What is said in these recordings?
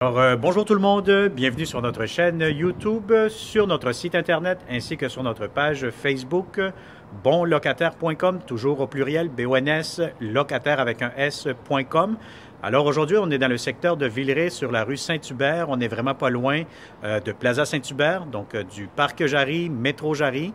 Bonjour tout le monde, bienvenue sur notre chaîne YouTube, sur notre site internet ainsi que sur notre page Facebook bonlocataire.com, toujours au pluriel, BONS, locataire avec un S.com. Alors aujourd'hui, on est dans le secteur de Villeray sur la rue Saint-Hubert. On n'est vraiment pas loin de Plaza Saint-Hubert, donc du Parc Jarry, Métro Jarry,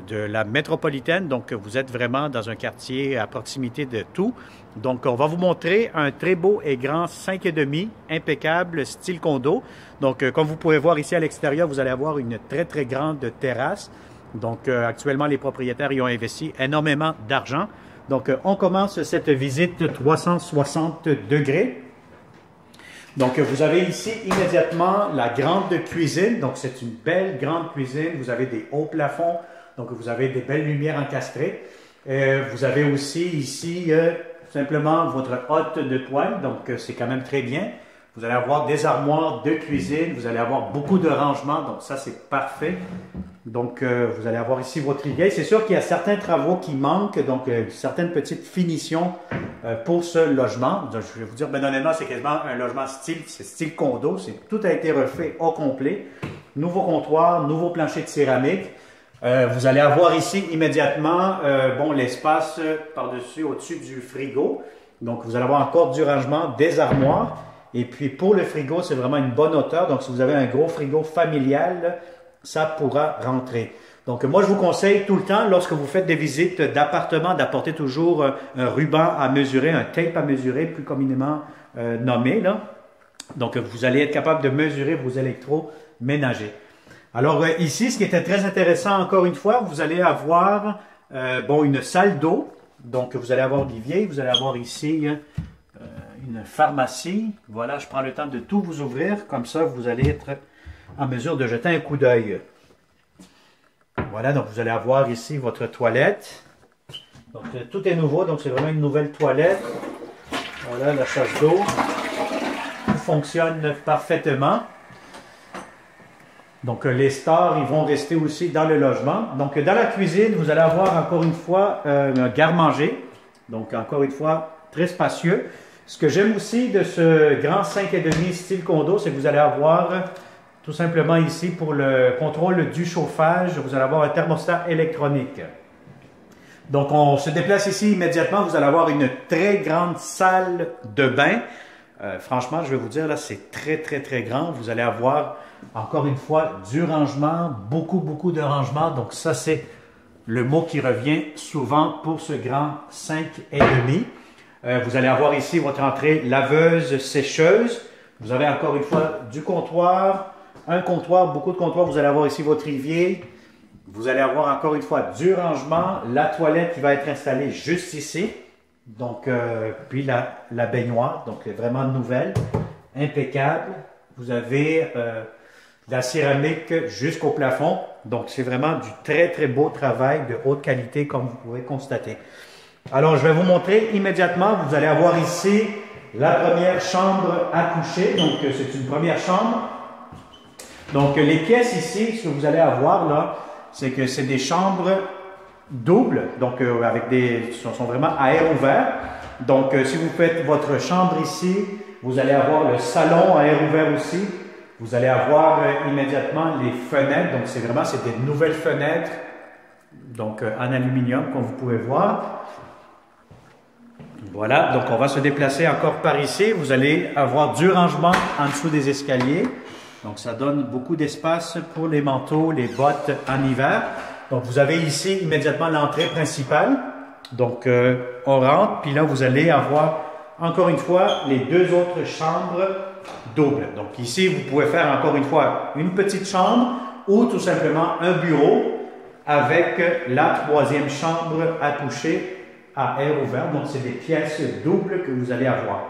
de la métropolitaine. Donc vous êtes vraiment dans un quartier à proximité de tout. Donc on va vous montrer un très beau et grand 5,5, impeccable, style condo. Donc comme vous pouvez voir ici à l'extérieur, vous allez avoir une très grande terrasse. Donc actuellement, les propriétaires y ont investi énormément d'argent. Donc on commence cette visite 360 degrés. Donc vous avez ici immédiatement la grande cuisine. Donc c'est une belle grande cuisine. Vous avez des hauts plafonds. Donc vous avez des belles lumières encastrées. Vous avez aussi ici simplement votre hotte de poêle. Donc c'est quand même très bien. Vous allez avoir des armoires de cuisine. Vous allez avoir beaucoup de rangements. Donc ça c'est parfait. Donc vous allez avoir ici votre rivière. C'est sûr qu'il y a certains travaux qui manquent. Donc certaines petites finitions pour ce logement. Donc, je vais vous dire, ben honnêtement, c'est quasiment un logement style condo. Tout a été refait au complet. Nouveau comptoir, nouveau plancher de céramique. Vous allez avoir ici immédiatement l'espace par-dessus, au-dessus du frigo. Donc, vous allez avoir encore du rangement, des armoires. Et puis, pour le frigo, c'est vraiment une bonne hauteur. Donc, si vous avez un gros frigo familial, ça pourra rentrer. Donc, moi, je vous conseille tout le temps, lorsque vous faites des visites d'appartements, d'apporter toujours un ruban à mesurer, un tape à mesurer, plus communément nommé, là. Donc, vous allez être capable de mesurer vos électroménagers. Alors ici, ce qui était très intéressant, encore une fois, vous allez avoir une salle d'eau. Donc vous allez avoir des vieilles, vous allez avoir ici une pharmacie. Voilà, je prends le temps de tout vous ouvrir. Comme ça, vous allez être en mesure de jeter un coup d'œil. Voilà, donc vous allez avoir ici votre toilette. Donc tout est nouveau, donc c'est vraiment une nouvelle toilette. Voilà, la chasse d'eau. Tout fonctionne parfaitement. Donc, les stores, ils vont rester aussi dans le logement. Donc, dans la cuisine, vous allez avoir encore une fois un garde-manger. Donc, encore une fois, très spacieux. Ce que j'aime aussi de ce grand 5,5 style condo, c'est que vous allez avoir tout simplement ici pour le contrôle du chauffage, vous allez avoir un thermostat électronique. Donc, on se déplace ici immédiatement. Vous allez avoir une très grande salle de bain. Franchement, je vais vous dire, là, c'est très grand. Vous allez avoir, encore une fois, du rangement, beaucoup de rangement. Donc, ça, c'est le mot qui revient souvent pour ce grand 5,5. Vous allez avoir ici votre entrée laveuse, sécheuse. Vous avez encore une fois du comptoir, un comptoir, beaucoup de comptoirs. Vous allez avoir ici votre évier. Vous allez avoir encore une fois du rangement, la toilette qui va être installée juste ici. Donc, puis la baignoire, donc vraiment nouvelle, impeccable. Vous avez la céramique jusqu'au plafond. Donc, c'est vraiment du très beau travail de haute qualité, comme vous pouvez constater. Alors, je vais vous montrer immédiatement. Vous allez avoir ici la première chambre à coucher. Donc, c'est une première chambre. Donc, les pièces ici, ce que vous allez avoir là, c'est que c'est des chambres double, donc avec sont vraiment à air ouvert. Donc si vous faites votre chambre ici, vous allez avoir le salon à air ouvert aussi. Vous allez avoir immédiatement les fenêtres. Donc c'est des nouvelles fenêtres, donc en aluminium comme vous pouvez voir. Voilà, donc on va se déplacer encore par ici. Vous allez avoir du rangement en dessous des escaliers. Donc ça donne beaucoup d'espace pour les manteaux, les bottes en hiver. Donc, vous avez ici immédiatement l'entrée principale. Donc, on rentre, puis là, vous allez avoir, encore une fois, les deux autres chambres doubles. Donc, ici, vous pouvez faire, encore une fois, une petite chambre ou tout simplement un bureau avec la troisième chambre à coucher à air ouvert. Donc, c'est des pièces doubles que vous allez avoir.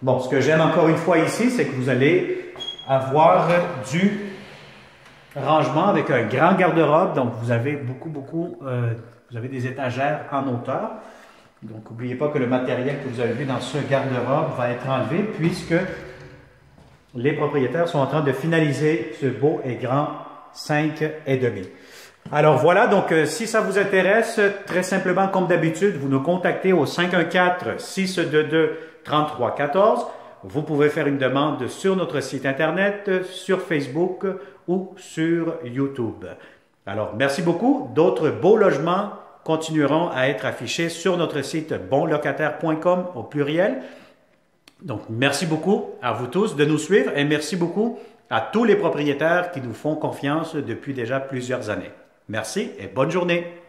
Bon, ce que j'aime encore une fois ici, c'est que vous allez avoir du rangement avec un grand garde-robe. Donc, vous avez vous avez des étagères en hauteur. Donc, n'oubliez pas que le matériel que vous avez vu dans ce garde-robe va être enlevé puisque les propriétaires sont en train de finaliser ce beau et grand 5,5. Alors voilà, donc si ça vous intéresse, très simplement comme d'habitude, vous nous contactez au 514-622-3314. vous pouvez faire une demande sur notre site Internet, sur Facebook ou sur YouTube. Alors, merci beaucoup. D'autres beaux logements continueront à être affichés sur notre site bonlocataire.com au pluriel. Donc, merci beaucoup à vous tous de nous suivre et merci beaucoup à tous les propriétaires qui nous font confiance depuis déjà plusieurs années. Merci et bonne journée.